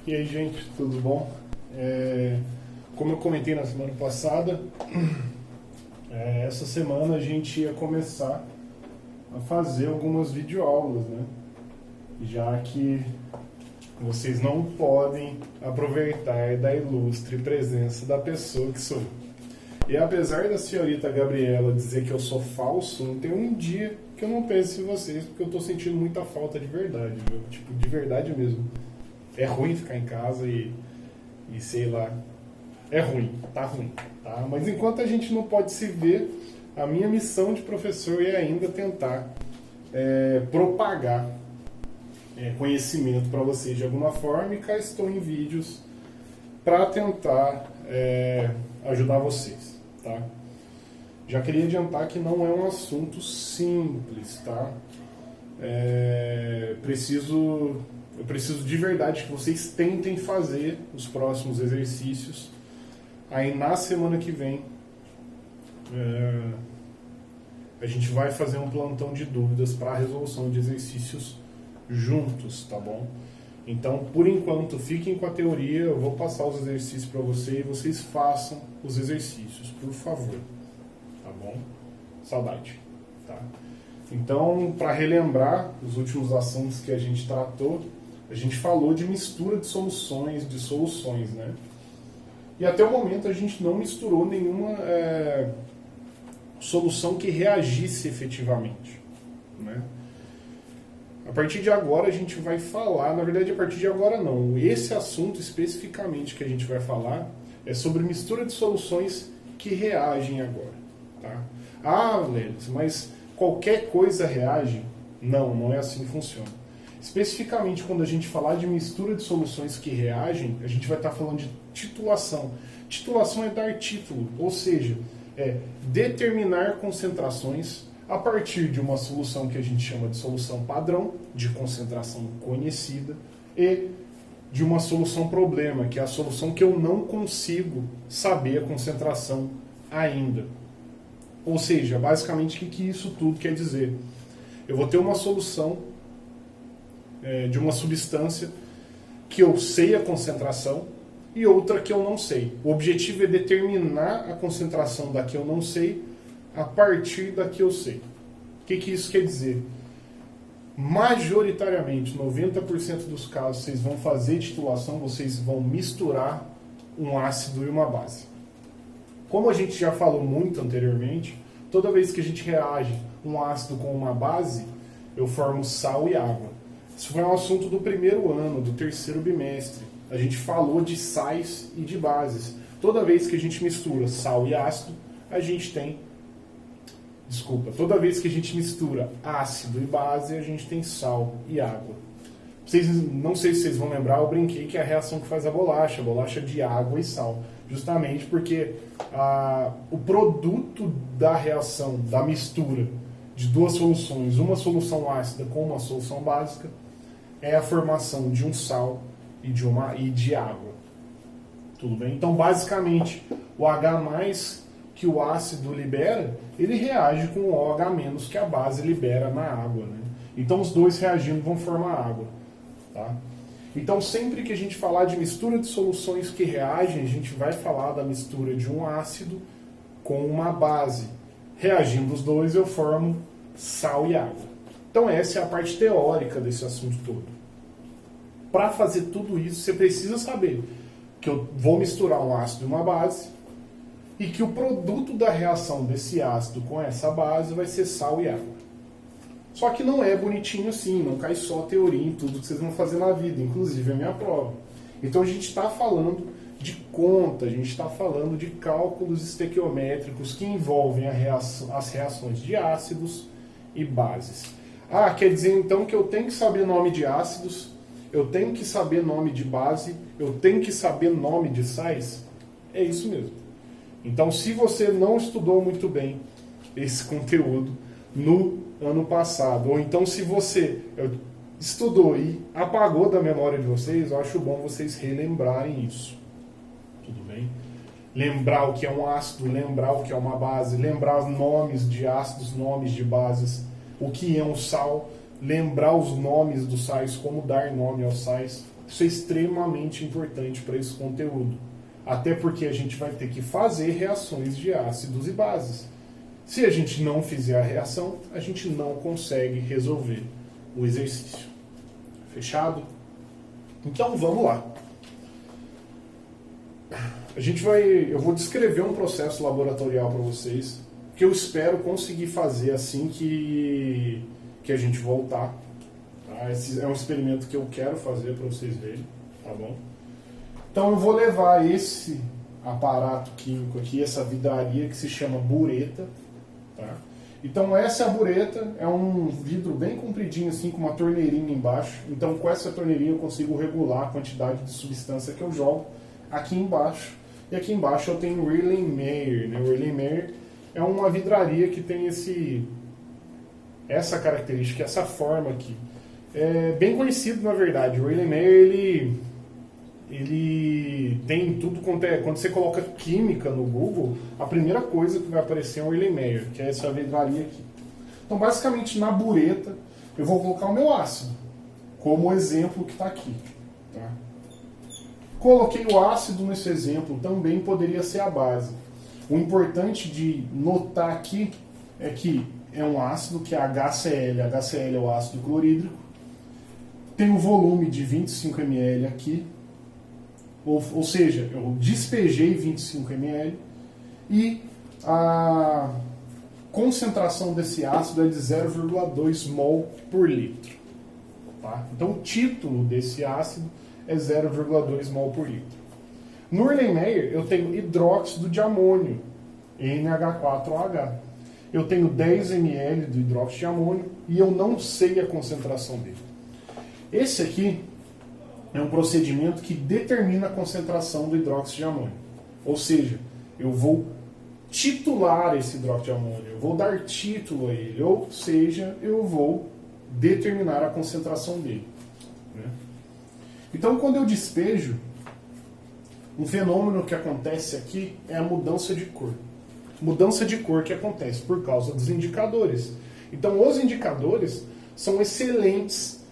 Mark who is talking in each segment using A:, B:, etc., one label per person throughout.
A: E aí, gente, tudo bom? Como eu comentei na semana passada, essa semana a gente ia começar a fazer algumas videoaulas, né? Já que vocês não podem aproveitar da ilustre presença da pessoa que sou eu. E apesar da senhorita Gabriela dizer que eu sou falso, não tem um dia que eu não pense em vocês, porque eu tô sentindo muita falta de verdade, viu? Tipo, de verdade mesmo. É ruim ficar em casa e sei lá. É ruim, tá? Mas enquanto a gente não pode se ver, a minha missão de professor é ainda tentar propagar conhecimento para vocês de alguma forma, e cá estou em vídeos para tentar ajudar vocês, tá? Já queria adiantar que não é um assunto simples, tá? Eu preciso de verdade que vocês tentem fazer os próximos exercícios. Aí na semana que vem a gente vai fazer um plantão de dúvidas para a resolução de exercícios juntos, tá bom? Então, por enquanto, fiquem com a teoria, eu vou passar os exercícios para vocês e vocês façam os exercícios, por favor, tá bom? Saudade, tá? Então, para relembrar os últimos assuntos que a gente tratou, a gente falou de mistura de soluções, né? E até o momento a gente não misturou nenhuma solução que reagisse efetivamente, né? A partir de agora a gente vai falar, na verdade a partir de agora não, esse assunto especificamente que a gente vai falar é sobre mistura de soluções que reagem agora, tá? Ah, Lelis, mas qualquer coisa reage? Não, não é assim que funciona. Especificamente quando a gente falar de mistura de soluções que reagem, a gente vai estar falando de titulação. Titulação é dar título, ou seja, é determinar concentrações a partir de uma solução que a gente chama de solução padrão, de concentração conhecida, e de uma solução problema, que é a solução que eu não consigo saber a concentração ainda. Ou seja, basicamente o que isso tudo quer dizer? Eu vou ter uma solução de uma substância que eu sei a concentração e outra que eu não sei. O objetivo é determinar a concentração da que eu não sei a partir da que eu sei. O que isso quer dizer? Majoritariamente, 90% dos casos, vocês vão fazer titulação, vocês vão misturar um ácido e uma base. Como a gente já falou muito anteriormente, toda vez que a gente reage um ácido com uma base, eu formo sal e água. Isso foi um assunto do primeiro ano, do terceiro bimestre. A gente falou de sais e de bases. Toda vez que a gente mistura sal e ácido, a gente tem... Toda vez que a gente mistura ácido e base, a gente tem sal e água. Não sei se vocês vão lembrar, eu brinquei que é a reação que faz a bolacha de água e sal. Justamente porque o produto da reação, da mistura de duas soluções, uma solução ácida com uma solução básica, é a formação de um sal e de água. Tudo bem? Então, basicamente, o H+, que o ácido libera, ele reage com o OH- que a base libera na água, né? Então, os dois reagindo vão formar água, tá? Então, sempre que a gente falar de mistura de soluções que reagem, a gente vai falar da mistura de um ácido com uma base. Reagindo os dois, eu formo sal e água. Então, essa é a parte teórica desse assunto todo. Para fazer tudo isso, você precisa saber que eu vou misturar um ácido e uma base e que o produto da reação desse ácido com essa base vai ser sal e água. Só que não é bonitinho assim, não cai só a teoria em tudo que vocês vão fazer na vida, inclusive a minha prova. Então a gente está falando de conta, a gente está falando de cálculos estequiométricos que envolvem as reações de ácidos e bases. Ah, quer dizer então que eu tenho que saber nome de ácidos, eu tenho que saber nome de base, eu tenho que saber nome de sais? É isso mesmo. Então, se você não estudou muito bem esse conteúdo no ano passado, ou então se você estudou e apagou da memória de vocês, eu acho bom vocês relembrarem isso. Tudo bem? Lembrar o que é um ácido, lembrar o que é uma base, lembrar os nomes de ácidos, nomes de bases, o que é um sal, lembrar os nomes dos sais, como dar nome aos sais. Isso é extremamente importante para esse conteúdo. Até porque a gente vai ter que fazer reações de ácidos e bases. Se a gente não fizer a reação, a gente não consegue resolver o exercício. Fechado? Então vamos lá. Eu vou descrever um processo laboratorial para vocês, que eu espero conseguir fazer assim que a gente voltar. Tá? Esse é um experimento que eu quero fazer para vocês verem, tá bom? Então eu vou levar esse aparato químico aqui, essa vidraria que se chama bureta, tá? Então essa bureta é um vidro bem compridinho assim, com uma torneirinha embaixo. Então com essa torneirinha eu consigo regular a quantidade de substância que eu jogo aqui embaixo. E aqui embaixo eu tenho o Erlenmeyer, né? O Erlenmeyer é uma vidraria que tem essa característica, essa forma aqui. É bem conhecido, na verdade. O Erlenmeyer, ele tem tudo quanto é... Quando você coloca química no Google, a primeira coisa que vai aparecer é o Erlenmeyer, que é essa vidraria aqui. Então, basicamente, na bureta, eu vou colocar o meu ácido, como exemplo que está aqui. Tá? Coloquei o ácido nesse exemplo, também poderia ser a base. O importante de notar aqui é que é um ácido que é HCl. HCl é o ácido clorídrico. Tem um volume de 25 ml aqui. Ou seja, eu despejei 25 ml. E a concentração desse ácido é de 0,2 mol por litro. Tá? Então o título desse ácido é 0,2 mol por litro. No Erlenmeyer eu tenho hidróxido de amônio, NH4OH. Eu tenho 10 ml do hidróxido de amônio e eu não sei a concentração dele. Esse aqui é um procedimento que determina a concentração do hidróxido de amônio. Ou seja, eu vou titular esse hidróxido de amônio, eu vou dar título a ele, ou seja, eu vou determinar a concentração dele. Né? Então, quando eu despejo, um fenômeno que acontece aqui é a mudança de cor. Mudança de cor que acontece por causa dos indicadores. Então, os indicadores são excelentes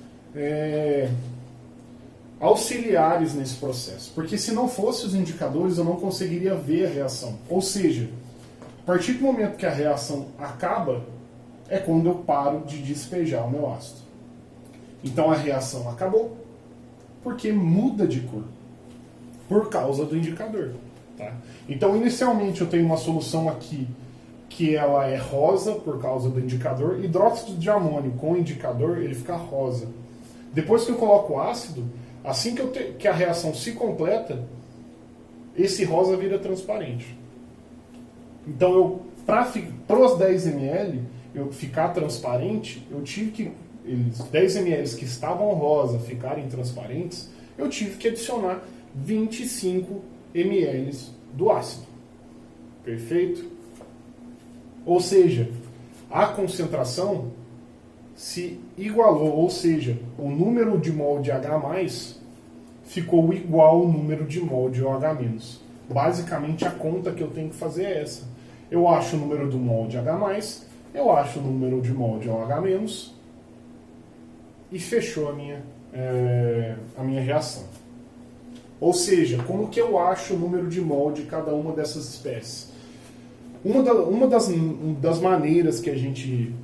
A: auxiliares nesse processo. Porque se não fossem os indicadores, eu não conseguiria ver a reação. Ou seja, a partir do momento que a reação acaba, é quando eu paro de despejar o meu ácido. Então, a reação acabou, porque muda de cor, por causa do indicador. Tá? Então, inicialmente, eu tenho uma solução aqui que ela é rosa por causa do indicador. Hidróxido de amônio com indicador, ele fica rosa. Depois que eu coloco o ácido, assim que a reação se completa, esse rosa vira transparente. Então, para os 10 ml eu ficar transparente, eu tive que, os 10 ml que estavam rosa ficarem transparentes, eu tive que adicionar 25 ml do ácido. Perfeito? Ou seja, a concentração se igualou, ou seja, o número de mol de H+, ficou igual ao número de mol de OH-. Basicamente, a conta que eu tenho que fazer é essa. Eu acho o número do mol de H+, eu acho o número de mol de OH-, e fechou a minha reação. Ou seja, como que eu acho o número de mol de cada uma dessas espécies? Uma das maneiras que a gente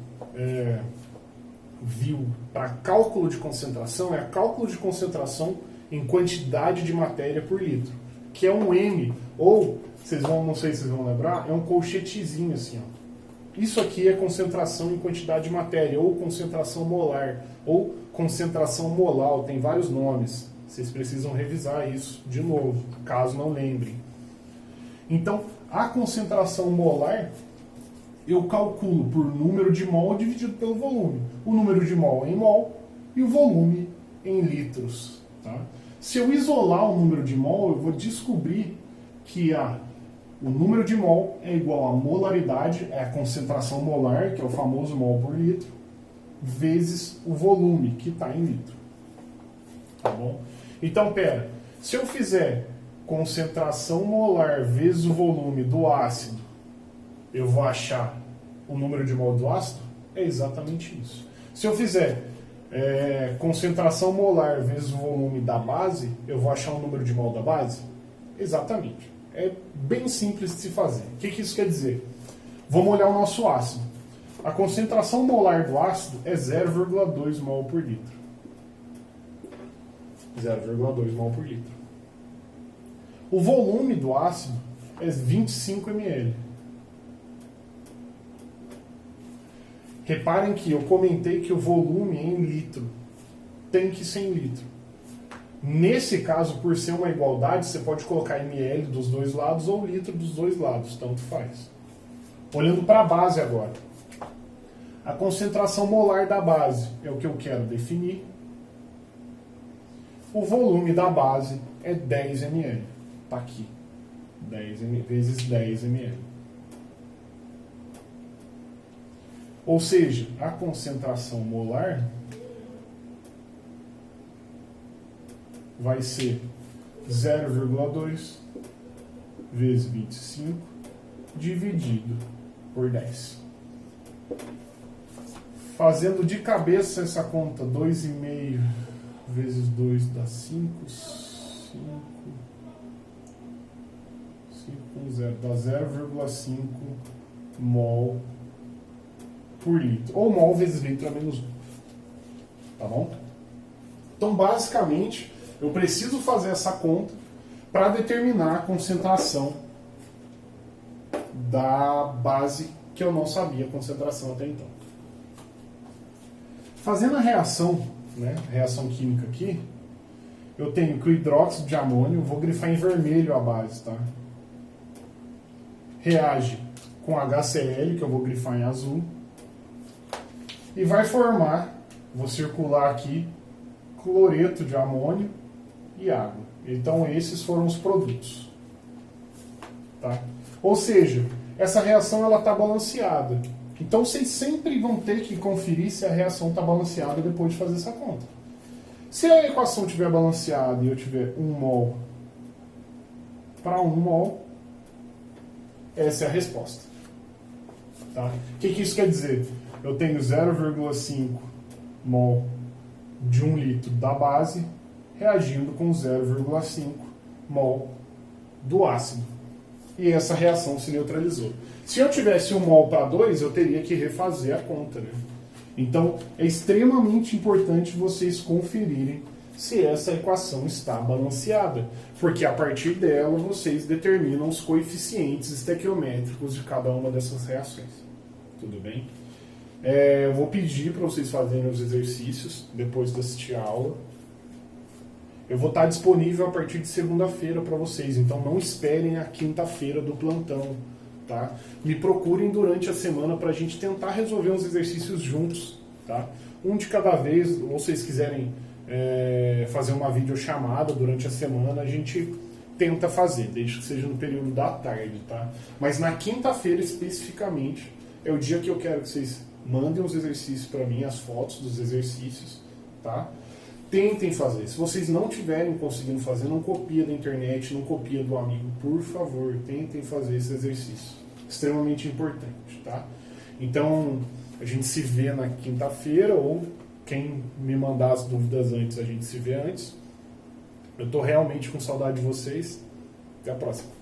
A: viu para cálculo de concentração é a cálculo de concentração em quantidade de matéria por litro, que é um M, ou, não sei se vocês vão lembrar, é um colchetezinho assim. Ó. Isso aqui é concentração em quantidade de matéria, ou concentração molar, ou concentração molar, tem vários nomes. Vocês precisam revisar isso de novo, caso não lembrem. Então, a concentração molar eu calculo por número de mol dividido pelo volume. O número de mol em mol e o volume em litros. Tá? Se eu isolar o número de mol, eu vou descobrir que o número de mol é igual à molaridade, é a concentração molar, que é o famoso mol por litro, vezes o volume, que está em litro. Tá bom? Então, se eu fizer concentração molar vezes o volume do ácido, eu vou achar o número de mol do ácido? É exatamente isso. Se eu fizer concentração molar vezes o volume da base, eu vou achar o número de mol da base? Exatamente. É bem simples de se fazer. O que isso quer dizer? Vamos olhar o nosso ácido. A concentração molar do ácido é 0,2 mol por litro. 0,2 mol por litro. O volume do ácido é 25 ml. Reparem que eu comentei que o volume é em litro. Tem que ser em litro. Nesse caso, por ser uma igualdade, você pode colocar ml dos dois lados ou litro dos dois lados, tanto faz. Olhando para a base agora. A concentração molar da base é o que eu quero definir. O volume da base é 10 ml. Está aqui. 10 vezes 10 ml. Ou seja, a concentração molar vai ser 0,2 vezes 25 dividido por 10. Fazendo de cabeça essa conta, 2,5 vezes 2 dá 5, 5 com 0, dá 0,5 mol por litro. Ou mol vezes litro é menos 1. Tá bom? Então, basicamente, eu preciso fazer essa conta para determinar a concentração da base, que eu não sabia a concentração até então. Fazendo a reação, né, reação química aqui, eu tenho que o hidróxido de amônio, vou grifar em vermelho a base, tá? Reage com HCl, que eu vou grifar em azul, e vai formar, vou circular aqui, cloreto de amônio e água. Então esses foram os produtos. Tá? Ou seja, essa reação ela está balanceada. Então vocês sempre vão ter que conferir se a reação está balanceada depois de fazer essa conta. Se a equação estiver balanceada e eu tiver 1 mol para 1 mol, essa é a resposta. Tá? O que isso quer dizer? Eu tenho 0,5 mol de 1 litro da base reagindo com 0,5 mol do ácido. E essa reação se neutralizou. Se eu tivesse 1 mol para 2, eu teria que refazer a conta. Né? Então, é extremamente importante vocês conferirem se essa equação está balanceada, porque a partir dela vocês determinam os coeficientes estequiométricos de cada uma dessas reações. Tudo bem? Eu vou pedir para vocês fazerem os exercícios depois de assistir a aula. Eu vou estar disponível a partir de segunda-feira para vocês, então não esperem a quinta-feira do plantão. Tá? Me procurem durante a semana para a gente tentar resolver os exercícios juntos. Tá? Um de cada vez, ou se vocês quiserem fazer uma videochamada durante a semana, a gente tenta fazer, desde que seja no período da tarde. Tá? Mas na quinta-feira especificamente é o dia que eu quero que vocês mandem os exercícios para mim, as fotos dos exercícios. Tá? Tentem fazer. Se vocês não estiverem conseguindo fazer, não copia da internet, não copia do amigo. Por favor, tentem fazer esse exercício. Extremamente importante, tá? Então, a gente se vê na quinta-feira, ou quem me mandar as dúvidas antes, a gente se vê antes. Eu estou realmente com saudade de vocês. Até a próxima.